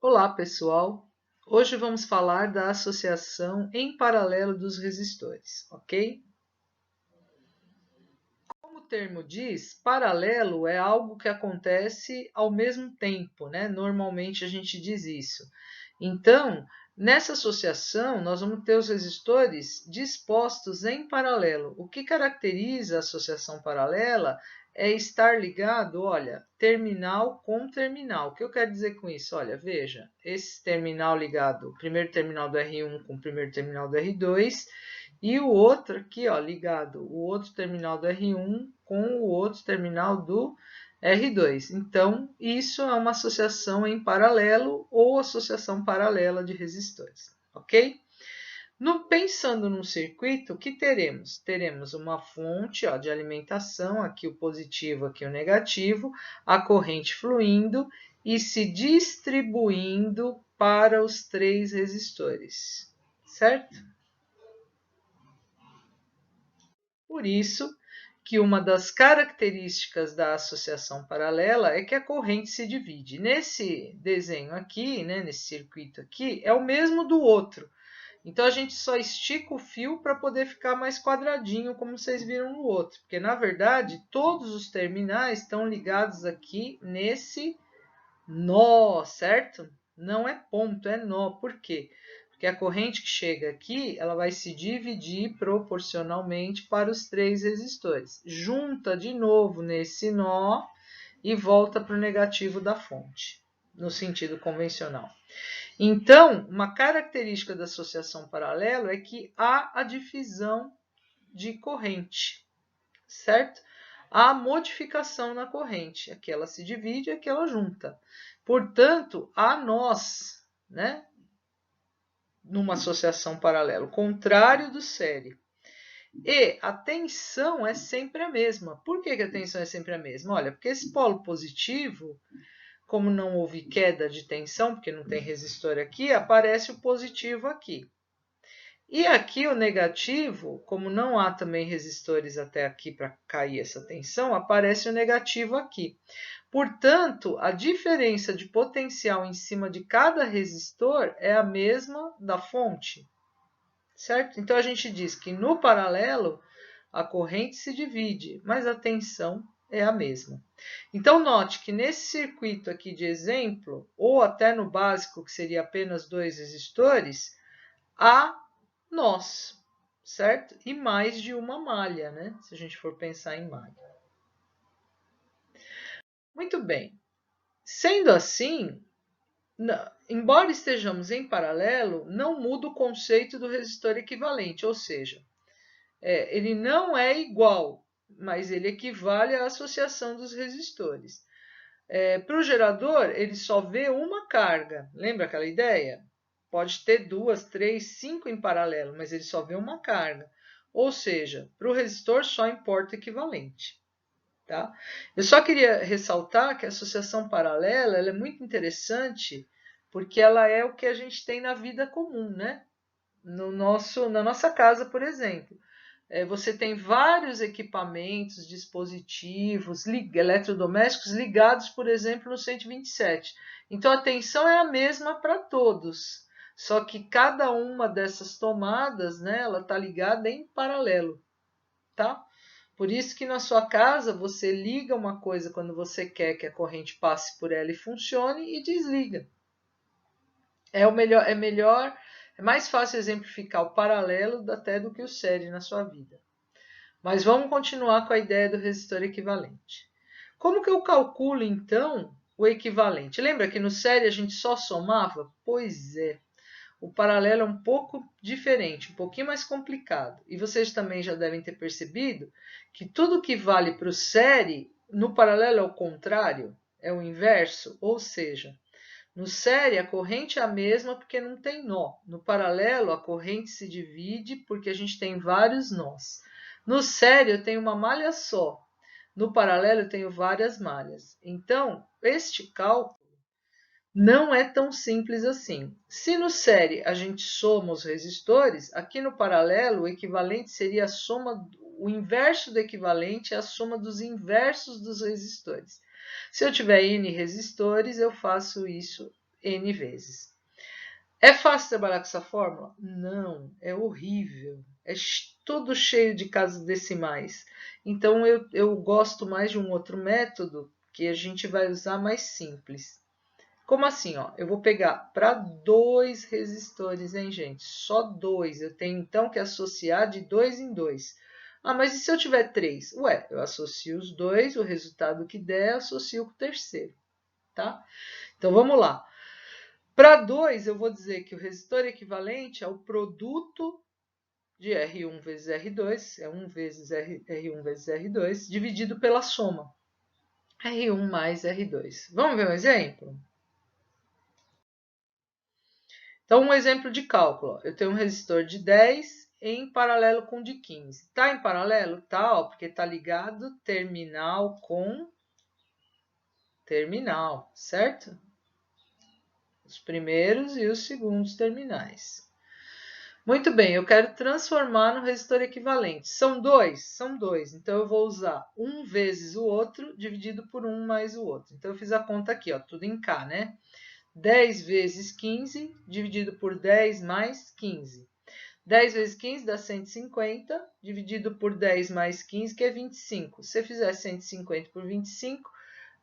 Olá, pessoal! Hoje vamos falar da associação em paralelo dos resistores, ok? Como o termo diz, paralelo é algo que acontece ao mesmo tempo, né? Normalmente a gente diz isso. Então, nessa associação, nós vamos ter os resistores dispostos em paralelo. O que caracteriza a associação paralela é estar ligado, olha, terminal com terminal. O que eu quero dizer com isso? Olha, veja, esse terminal ligado, o primeiro terminal do R1 com o primeiro terminal do R2, e o outro aqui, ó, ligado, o outro terminal do R1 com o outro terminal do R2. Então, isso é uma associação em paralelo ou associação paralela de resistores, ok? Pensando num circuito, o que teremos? Teremos uma fonte ó, de alimentação, aqui o positivo, aqui o negativo, a corrente fluindo e se distribuindo para os três resistores, certo? Por isso que uma das características da associação paralela é que a corrente se divide. Nesse desenho aqui, né, nesse circuito aqui, é o mesmo do outro. Então a gente só estica o fio para poder ficar mais quadradinho, como vocês viram no outro. Porque na verdade todos os terminais estão ligados aqui nesse nó, certo? Não é ponto, é nó. Por quê? Porque a corrente que chega aqui, ela vai se dividir proporcionalmente para os três resistores. Junta de novo nesse nó e volta para o negativo da fonte, no sentido convencional. Então, uma característica da associação paralela é que há a difusão de corrente, certo? Há modificação na corrente. Aqui ela se divide, aqui ela junta. Portanto, há nós, né? Numa associação paralela, contrário do série. E a tensão é sempre a mesma. Por que a tensão é sempre a mesma? Olha, porque esse polo positivo, como não houve queda de tensão, porque não tem resistor aqui, aparece o positivo aqui. E aqui o negativo, como não há também resistores até aqui para cair essa tensão, aparece o negativo aqui. Portanto, a diferença de potencial em cima de cada resistor é a mesma da fonte, certo? Então a gente diz que no paralelo a corrente se divide, mas a tensão é a mesma. Então note que nesse circuito aqui de exemplo, ou até no básico, que seria apenas dois resistores, há nós, certo? E mais de uma malha, né? Se a gente for pensar em malha. Muito bem. Sendo assim, embora estejamos em paralelo, não muda o conceito do resistor equivalente, ou seja, ele não é igual, mas ele equivale à associação dos resistores. Para o gerador, ele só vê uma carga. Lembra aquela ideia? Pode ter duas, três, cinco em paralelo, mas ele só vê uma carga. Ou seja, para o resistor só importa o equivalente. Tá? Eu só queria ressaltar que a associação paralela ela é muito interessante porque ela é o que a gente tem na vida comum, né? Na nossa casa, por exemplo. Você tem vários equipamentos, dispositivos, eletrodomésticos ligados, por exemplo, no 127. Então a tensão é a mesma para todos, só que cada uma dessas tomadas, né, ela está ligada em paralelo, tá? Por isso que na sua casa você liga uma coisa quando você quer que a corrente passe por ela e funcione e desliga. É mais fácil exemplificar o paralelo até do que o série na sua vida. Mas vamos continuar com a ideia do resistor equivalente. Como que eu calculo, então, o equivalente? Lembra que no série a gente só somava? Pois é. O paralelo é um pouco diferente, um pouquinho mais complicado. E vocês também já devem ter percebido que tudo que vale para o série, no paralelo é o contrário, é o inverso. Ou seja, no série a corrente é a mesma porque não tem nó. No paralelo a corrente se divide porque a gente tem vários nós. No série eu tenho uma malha só. No paralelo eu tenho várias malhas. Então, este cálculo não é tão simples assim. Se no série a gente soma os resistores, aqui no paralelo o equivalente seria a soma, o inverso do equivalente é a soma dos inversos dos resistores. Se eu tiver N resistores, eu faço isso N vezes. É fácil trabalhar com essa fórmula? Não, é horrível. É tudo cheio de casas decimais. Então, eu gosto mais de um outro método que a gente vai usar mais simples. Como assim? Ó? Eu vou pegar para 2 resistores, hein, gente? Só 2. Eu tenho, então, que associar de 2 em 2. Ah, mas e se eu tiver 3? Ué, eu associo os 2, o resultado que der, associo com o terceiro, tá? Então, vamos lá. Para 2, eu vou dizer que o resistor equivalente é o produto de R1 vezes R2, é 1 vezes R1 vezes R2, dividido pela soma. R1 mais R2. Vamos ver um exemplo? Então, um exemplo de cálculo. Eu tenho um resistor de 10 em paralelo com o de 15. Está em paralelo? Tá, porque está ligado terminal com terminal, certo? Os primeiros e os segundos terminais. Muito bem, eu quero transformar no resistor equivalente. São 2? São 2. Então, eu vou usar 1 vezes o outro, dividido por 1 mais o outro. Então, eu fiz a conta aqui, ó, tudo em K, né? 10 vezes 15, dividido por 10 mais 15. 10 vezes 15 dá 150, dividido por 10 mais 15, que é 25. Se você fizer 150 por 25,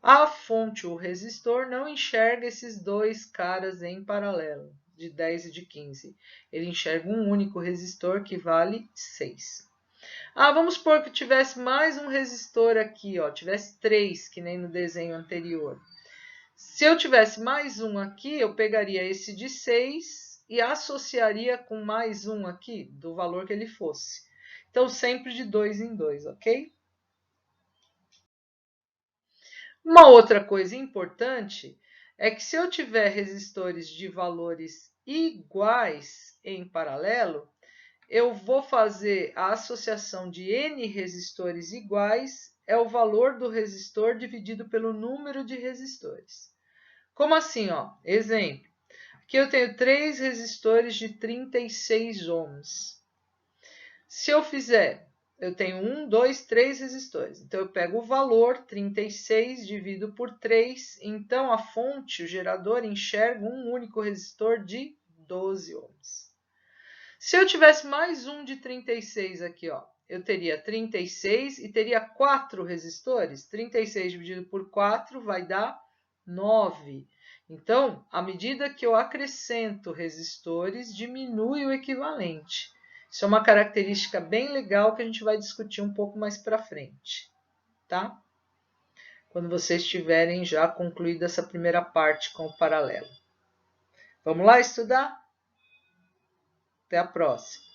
a fonte, o resistor, não enxerga esses dois caras em paralelo, de 10 e de 15. Ele enxerga um único resistor que vale 6. Ah, vamos supor que tivesse mais um resistor aqui, ó, tivesse 3, que nem no desenho anterior. Se eu tivesse mais um aqui, eu pegaria esse de 6 e associaria com mais um aqui, do valor que ele fosse. Então, sempre de 2 em 2, ok? Uma outra coisa importante é que se eu tiver resistores de valores iguais em paralelo, eu vou fazer a associação de N resistores iguais, é o valor do resistor dividido pelo número de resistores. Como assim? Ó? Exemplo, aqui eu tenho 3 resistores de 36 ohms. Se eu fizer, eu tenho 1, 2, 3 resistores. Então, eu pego o valor, 36, divido por 3. Então, a fonte, o gerador, enxerga um único resistor de 12 ohms. Se eu tivesse mais um de 36 aqui, ó, eu teria 36 e teria 4 resistores. 36 dividido por 4 vai dar 9. Então, à medida que eu acrescento resistores, diminui o equivalente. Isso é uma característica bem legal que a gente vai discutir um pouco mais para frente, tá? Quando vocês tiverem já concluído essa primeira parte com o paralelo. Vamos lá estudar? Até a próxima.